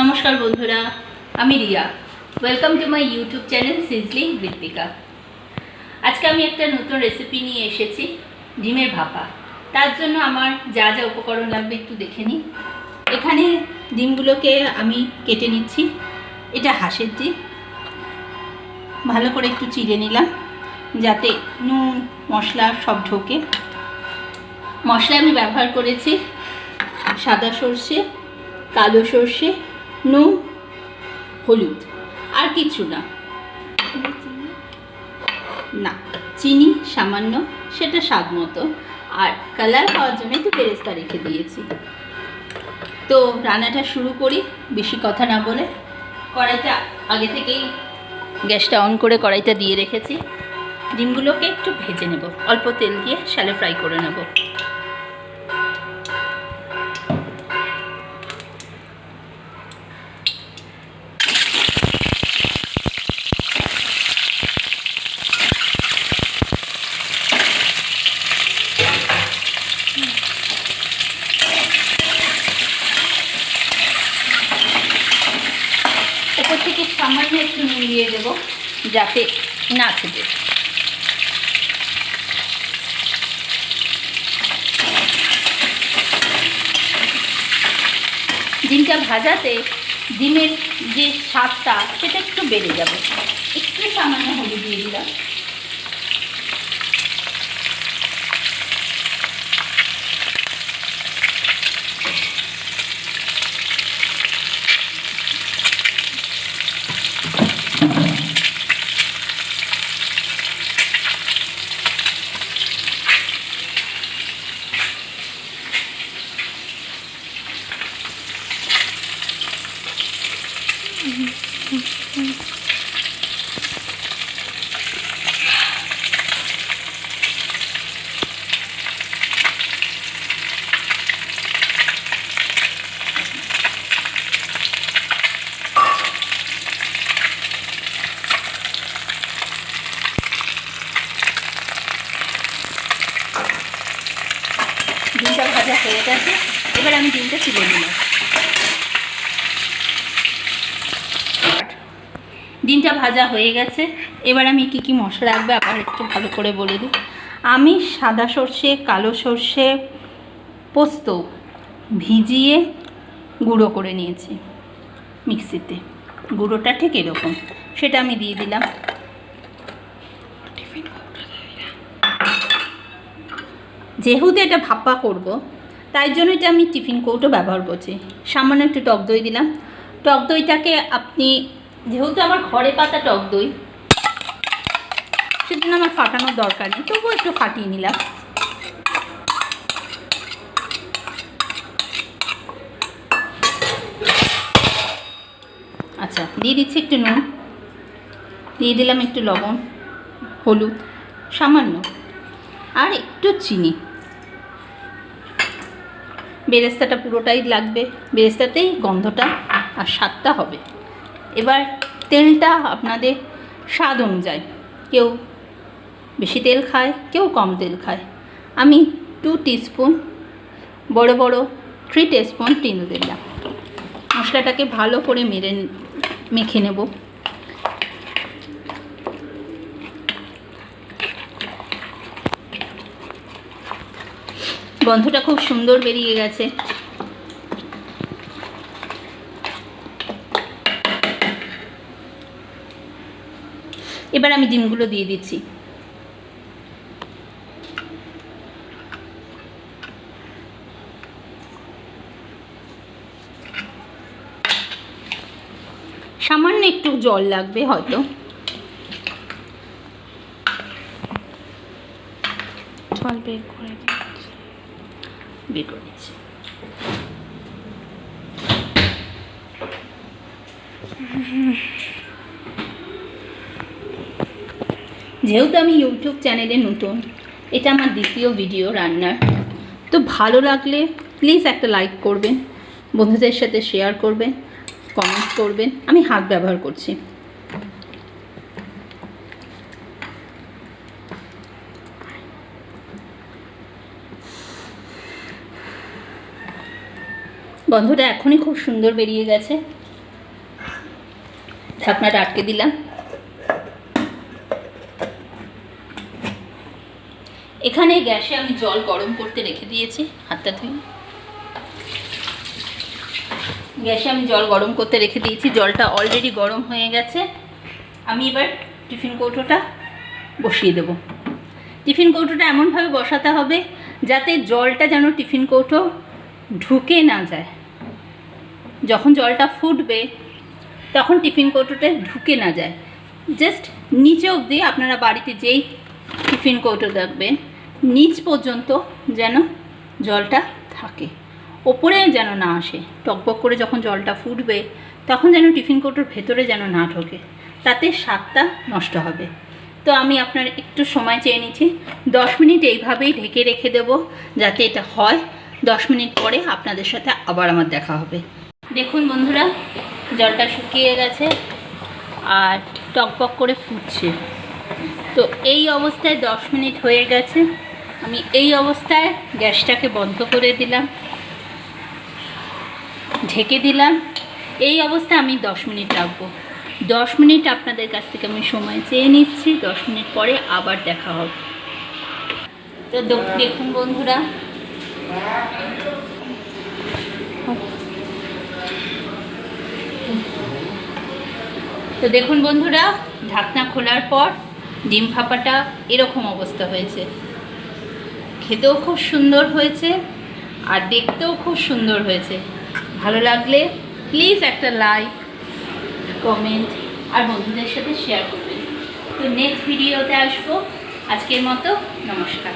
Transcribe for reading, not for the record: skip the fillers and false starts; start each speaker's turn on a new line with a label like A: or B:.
A: নমস্কার বন্ধুরা, আমি Riya. Welcome to my YouTube channel sizzling Ritwika. আজকে আমি একটা নতুন রেসিপি নিয়ে এসেছি, ডিমের ভাপা। তার জন্য আমার যা যা উপকরণ লাগবে একটু দেখে নিই। এখানে ডিমগুলোকে আমি কেটে নিচ্ছি। এটা হাঁসের ডিম, ভালো করে একটু চিড়ে নিলাম যাতে নুন মশলা সব ঢোকে। মশলা আমি ব্যবহার করেছি সাদা সর্ষে, কালো সর্ষে, নুন, হলুদ, আর কিছু না, চিনি সামান্য, সেটা স্বাদ মতো, আর কালার পাওয়ার জন্য একটু বেরেস্তা রেখে দিয়েছি। তো রান্নাটা শুরু করি বেশি কথা না বলে। কড়াইটা আগে থেকেই গ্যাসটা অন করে কড়াইটা দিয়ে রেখেছি। ডিমগুলোকে একটু ভেজে নেব, অল্প তেল দিয়ে শ্যালো ফ্রাই করে নেব। উপর থেকে সামান্য একটু নুন দিয়ে দেবো যাতে না ছেটে। ডিমটা ভাজাতে ডিমের যে স্বাদটা সেটা একটু বেড়ে যাবে। একটু সামান্য হলুদ দিয়ে দিলাম। ডিমটা ভাজা হয়ে গেছে, এবার আমি ডিমটা তুলে নিলাম। ডিমটা ভাজা হয়ে গেছে, এবার আমি কি কি মশলা রাখবে আবার একটু ভালো করে বলে দিই। আমি সাদা সর্ষে, কালো সর্ষে, পোস্ত ভিজিয়ে গুঁড়ো করে নিয়েছি মিক্সিতে। গুঁড়োটা ঠিক এরকম, সেটা আমি দিয়ে দিলাম। যেহেতু এটা ভাপা করব তাই জন্য এটা আমি টিফিন কৌটো ব্যবহার করছি। সামান্য একটু টক দই দিলাম। টক দইটাকে আপনি, যেহেতু আমার ঘরে পাতা টক দই, সেজন্য আমার ফাটানোর দরকার নেই, তবুও একটু ফাটিয়ে নিলাম। আচ্ছা, দিয়ে দিচ্ছি একটু নুন, দিয়ে দিলাম একটু লবণ, হলুদ সামান্য, আর একটু চিনি। বেরেস্তাটা পুরোটাই লাগবে, বেরেস্তাতেই গন্ধটা আর স্বাদটা হবে। এবার তেলটা আপনাদের স্বাদ অনুযায়ী, কেউ বেশি তেল খায়, কেউ কম তেল খায়। আমি 2 টিস্পুন, বড় বড় 3 টিস্পুন তেল দিলাম। মশলাটাকে ভালো করে মেখে নেব। গন্ধটা খুব সুন্দর বেরিয়ে গেছে। এবার আমি ডিমগুলো দিয়ে দিচ্ছি। সামান্য একটু জল লাগবে হয়তো। জল বের করে দিচ্ছি। যেহেতু আমি ইউটিউব চ্যানেলে নতুন, এটা আমার দ্বিতীয় ভিডিও রান্নার, তো ভালো লাগলে প্লিজ একটা লাইক করবেন, বন্ধুদের সাথে শেয়ার করবেন, কমেন্ট করবেন। আমি হাত ব্যবহার করছি। গন্ধটা এখনই খুব সুন্দর বেরিয়ে গেছে। ঢাকনাটা আটকে দিলাম। এখানে গ্যাসে আমি জল গরম করতে রেখে দিয়েছি, হাতটা ধুয়ে। গ্যাসে আমি জল গরম করতে রেখে দিয়েছি, জলটা অলরেডি গরম হয়ে গেছে। আমি এবার টিফিন কৌটোটা বসিয়ে দেব। টিফিন কৌটোটা এমনভাবে বসাতে হবে যাতে জলটা যেন টিফিন কৌটো ঢুকে না যায়। যখন জলটা ফুটবে তখন টিফিন কৌটোটা ঢুকে না যায়, জাস্ট নিচে অবধি আপনারা বাড়িতে যেই টিফিন কৌটো দেখবেন নিচ পর্যন্ত যেন জলটা থাকে, ওপরে যেন না আসে। টকবক করে যখন জলটা ফুটবে তখন যেন টিফিন কৌটোর ভেতরে যেন না ঢোকে, তাতে স্বাদটা নষ্ট হবে। তো আমি আপনার একটু সময় চেয়ে নিচ্ছি, 10 মিনিট এইভাবেই ঢেকে রেখে দেব যাতে এটা হয়। 10 মিনিট পরে আপনাদের সাথে আবার আমার দেখা হবে। দেখুন বন্ধুরা, জলটা শুকিয়ে গেছে আর টকবক করে ফুটছে। তো এই অবস্থায় 10 মিনিট হয়ে গেছে। আমি এই অবস্থায় গ্যাসটাকে বন্ধ করে দিলাম, ঢেকে দিলাম। এই অবস্থায় আমি 10 মিনিট রাখবো। 10 মিনিট আপনাদের কাছ থেকে আমি সময় চেয়ে নিচ্ছি, 10 মিনিট পরে আবার দেখা হবে। তো দেখুন বন্ধুরা, ঢাকনা খোলার পর ডিম ভাপাটা এরকম অবস্থা হয়েছে। খেতেও খুব সুন্দর হয়েছে আর দেখতেও খুব সুন্দর হয়েছে। ভালো লাগলে প্লিজ একটা লাইক, কমেন্ট আর বন্ধুদের সাথে শেয়ার করবেন। তো নেক্সট ভিডিওতে আসবো। আজকের মতো নমস্কার।